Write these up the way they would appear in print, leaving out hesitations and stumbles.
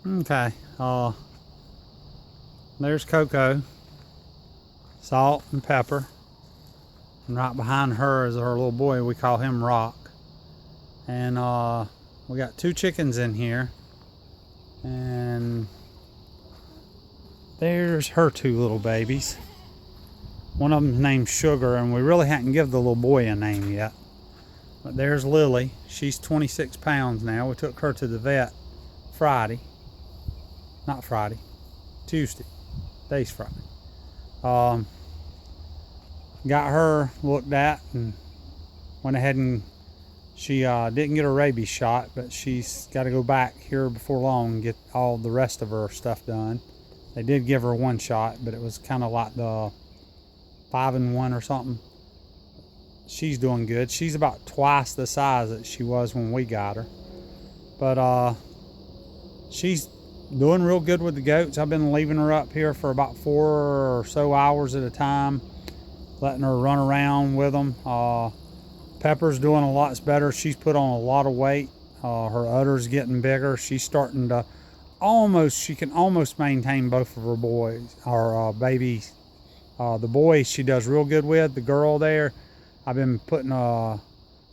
Okay, there's Coco, Salt and Pepper. And right behind her is our little boy, we call him Rock. And we got 2 chickens in here. And there's her 2 little babies. One of them's named Sugar, and we really hadn't given the little boy a name yet. But there's Lily. She's 26 pounds now. We took her to the vet Friday. Not Friday, Tuesday. Today's Friday. Got her looked at and went ahead, and she didn't get her rabies shot, but she's got to go back here before long and get all the rest of her stuff done. They did give her 1 shot, but it was kind of like the 5-in-1 or something. She's doing good. She's about twice the size that she was when we got her, but she's doing real good with the goats. I've been leaving her up here for about 4 or so hours at a time, letting her run around with them. Pepper's doing a lot better. She's put on a lot of weight. Her udder's getting bigger. She's starting to she can almost maintain both of her boys, or babies. The boys she does real good with. The girl there, I've been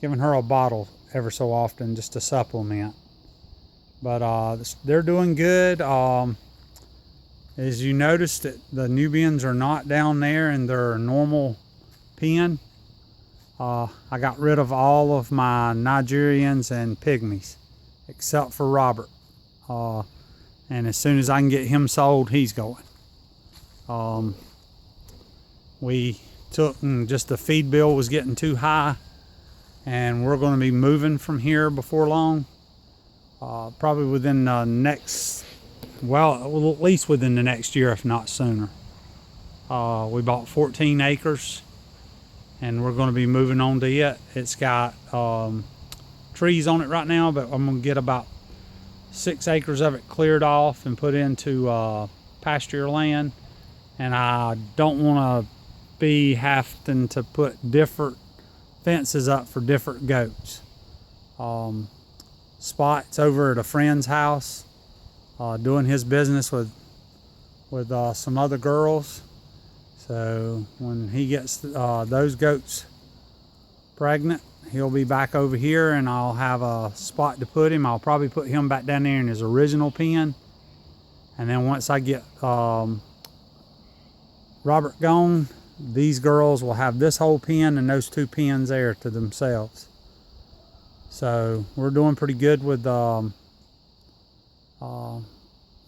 giving her a bottle ever so often just to supplement. But they're doing good. As you noticed, the Nubians are not down there in their normal pen. I got rid of all of my Nigerians and Pygmies, except for Robert. And as soon as I can get him sold, he's going. We took, just the feed bill was getting too high, and we're going to be moving from here before long. Probably within the next, well, at least within the next year, if not sooner. We bought 14 acres, and we're going to be moving on to it. It's got trees on it right now, but I'm going to get about 6 acres of it cleared off and put into pasture land. And I don't want to be having to put different fences up for different goats. Spot's over at a friend's house, doing his business with some other girls. So when he gets those goats pregnant, he'll be back over here, and I'll have a spot to put him. I'll probably put him back down there in his original pen. And then once I get Robert gone, these girls will have this whole pen and those 2 pens there to themselves. So we're doing pretty good with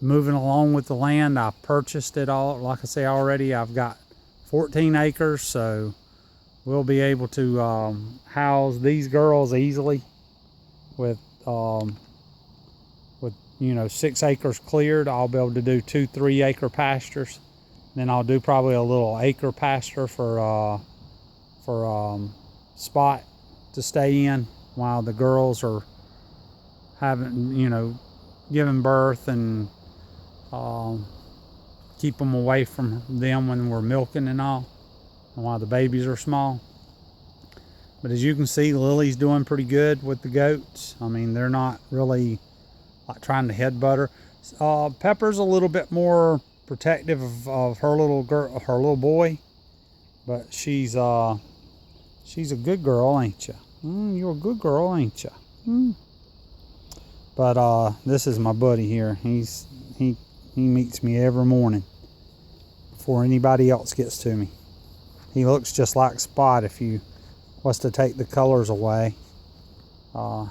moving along with the land. I purchased it all, like I say already. I've got 14 acres, so we'll be able to house these girls easily with 6 acres cleared. I'll be able to do 2 3-acre pastures. Then I'll do probably a little acre pasture for Spot to stay in while the girls are having, giving birth, and keep them away from them when we're milking and all, and while the babies are small. But as you can see, Lily's doing pretty good with the goats. I mean, they're not really like trying to headbutt her. Pepper's a little bit more protective of her little girl, her little boy, but she's a good girl, ain't you? You're a good girl, ain't you? But this is my buddy here. He meets me every morning before anybody else gets to me. He looks just like Spot if you was to take the colors away.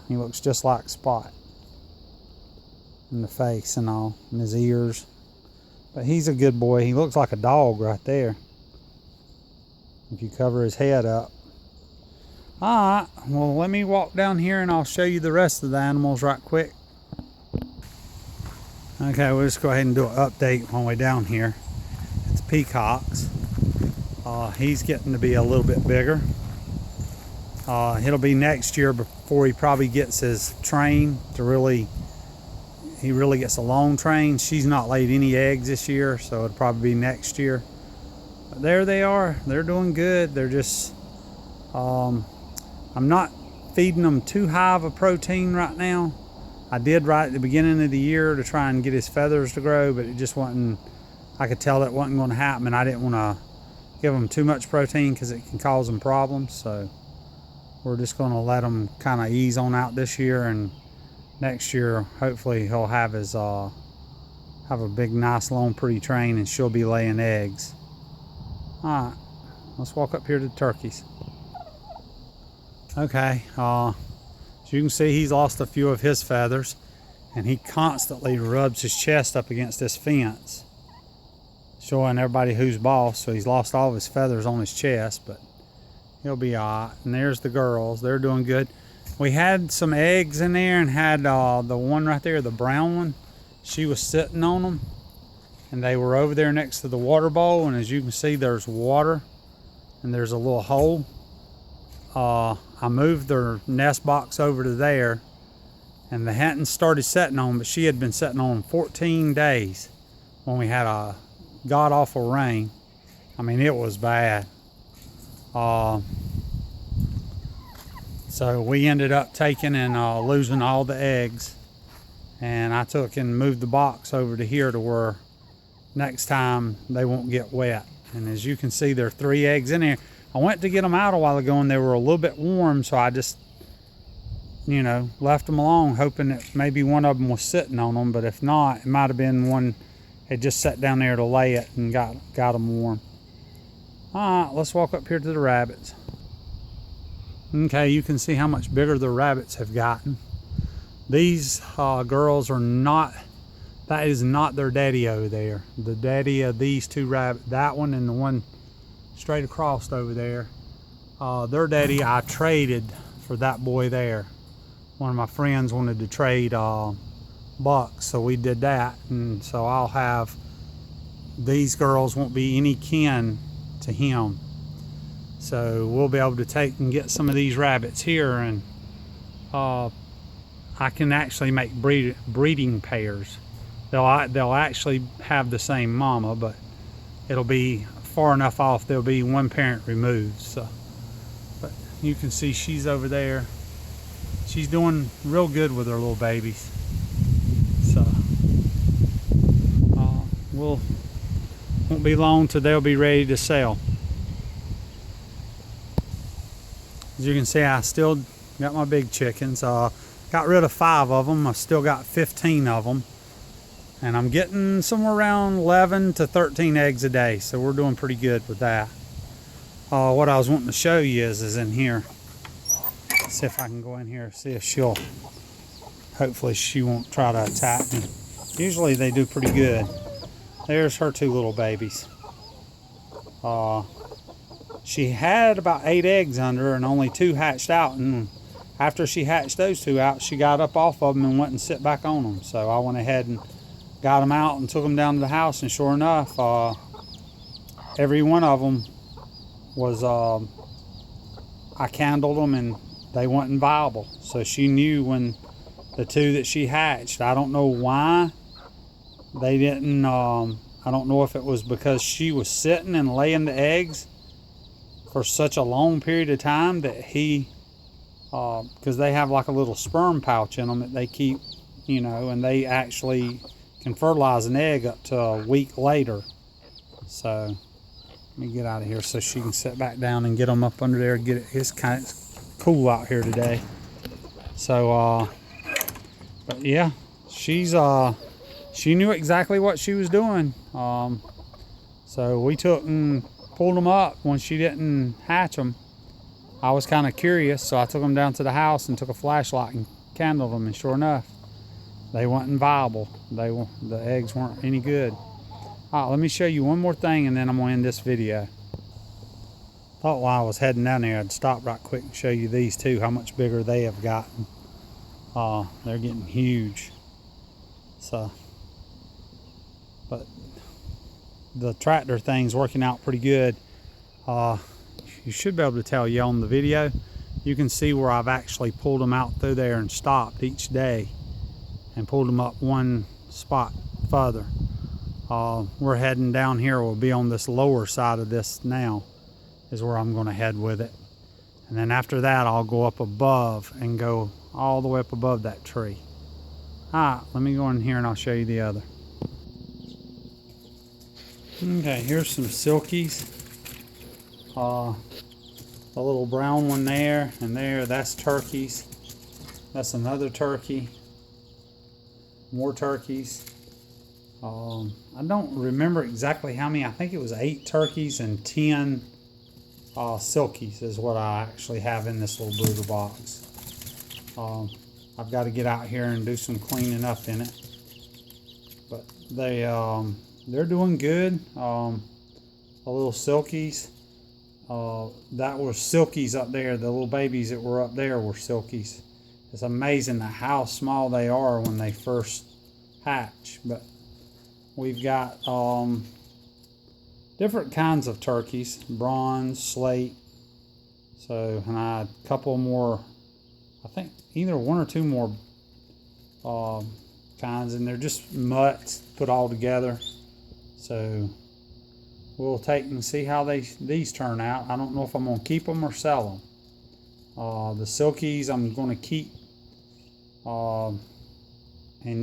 He looks just like Spot in the face and all, and his ears. But he's a good boy. He looks like a dog right there if you cover his head up. Alright, well, let me walk down here and I'll show you the rest of the animals right quick. Okay, we'll just go ahead and do an update on the way down here. It's Peacocks. He's getting to be a little bit bigger. It'll be next year before he probably gets his train to he really gets a long train. She's not laid any eggs this year, so it'll probably be next year. But there they are. They're doing good. They're just, I'm not feeding them too high of a protein right now. I did right at the beginning of the year to try and get his feathers to grow, but it just wasn't, I could tell that wasn't going to happen, and I didn't want to give him too much protein because it can cause him problems. So we're just going to let him kind of ease on out this year, and next year hopefully he'll have his have a big nice long pretty train, and she'll be laying eggs. All right, let's walk up here to the turkeys. Okay, as you can see, he's lost a few of his feathers, and he constantly rubs his chest up against this fence, showing everybody who's boss. So he's lost all of his feathers on his chest, but he'll be all right. And there's the girls, they're doing good. We had some eggs in there, and had the one right there, the brown one, she was sitting on them, and they were over there next to the water bowl. And as you can see, there's water, and there's a little hole. I moved their nest box over to there, and they hadn't started setting on, but she had been setting on 14 days when we had a god awful rain. I mean, it was bad. So we ended up taking and losing all the eggs, and I took and moved the box over to here to where next time they won't get wet. And as you can see, there are 3 eggs in there. I went to get them out a while ago, and they were a little bit warm, so I just, you know, left them alone, hoping that maybe one of them was sitting on them. But if not, it might have been one had just sat down there to lay it and got them warm. All right, let's walk up here to the rabbits. Okay, you can see how much bigger the rabbits have gotten. These girls are not, that is not their daddy over there. The daddy of these 2 rabbits, that one and the one straight across over there, their daddy I traded for that boy there. One of my friends wanted to trade bucks, so we did that. And so I'll have, these girls won't be any kin to him. So we'll be able to take and get some of these rabbits here, and I can actually make breeding pairs. They'll actually have the same mama, but it'll be far enough off, there'll be one parent removed. So, but you can see she's over there. She's doing real good with her little babies. So won't be long till they'll be ready to sell. As you can see, I still got my big chickens. Got rid of 5 of them. I've still got 15 of them. And I'm getting somewhere around 11 to 13 eggs a day. So we're doing pretty good with that. What I was wanting to show you is in here. See if I can go in here, see if she'll, hopefully she won't try to attack me. Usually they do pretty good. There's her 2 little babies. She had about 8 eggs under her, and only 2 hatched out. And after she hatched those 2 out, she got up off of them and went and sit back on them. So I went ahead and got them out and took them down to the house, and sure enough, every one of them was, I candled them, and they weren't viable. So she knew when the 2 that she hatched, I don't know why they didn't, I don't know if it was because she was sitting and laying the eggs for such a long period of time that he, because they have like a little sperm pouch in them that they keep, you know, and they actually can fertilize an egg up to a week later. So let me get out of here so she can sit back down and get them up under there. Get it. It's kind of cool out here today. So, but yeah, she's she knew exactly what she was doing. So we took and pulled them up when she didn't hatch them. I was kind of curious, so I took them down to the house and took a flashlight and candled them, and sure enough, they weren't viable. The eggs weren't any good. All right, let me show you one more thing, and then I'm gonna end this video. Thought while I was heading down there, I'd stop right quick and show you these 2, how much bigger they have gotten. They're getting huge. So, but the tractor thing's working out pretty good. You should be able to tell you on the video. You can see where I've actually pulled them out through there and stopped each day and pulled them up one spot further. We're heading down here. We'll be on this lower side of this now is where I'm going to head with it. And then after that, I'll go up above and go all the way up above that tree. Alright, let me go in here and I'll show you the other. Okay, here's some silkies. A little brown one there and there, that's turkeys. That's another turkey. More turkeys. I don't remember exactly how many. I think it was 8 turkeys and 10 silkies is what I actually have in this little brooder box. I've got to get out here and do some cleaning up in it. But they're doing good. The little silkies. That were silkies up there. The little babies that were up there were silkies. It's amazing how small they are when they first hatch. But we've got different kinds of turkeys, bronze, slate. So, and a couple more, I think either 1 or 2 more kinds, and they're just mutts put all together. So we'll take and see how these turn out. I don't know if I'm going to keep them or sell them. The silkies I'm going to keep and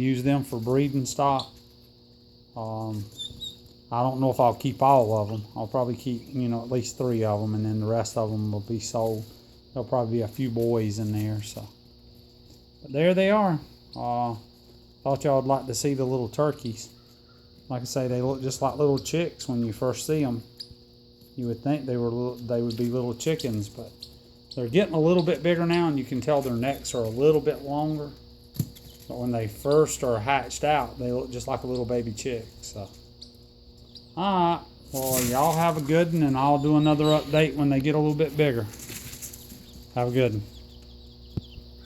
use them for breeding stock. I don't know if I'll keep all of them. I'll probably keep, at least 3 of them, and then the rest of them will be sold. There'll probably be a few boys in there. So, but there they are. Thought y'all would like to see the little turkeys. Like I say, they look just like little chicks when you first see them. You would think they would be little chickens, but they're getting a little bit bigger now, and you can tell their necks are a little bit longer. But when they first are hatched out, they look just like a little baby chick. So, alright, well, y'all have a good one, and I'll do another update when they get a little bit bigger. Have a good one.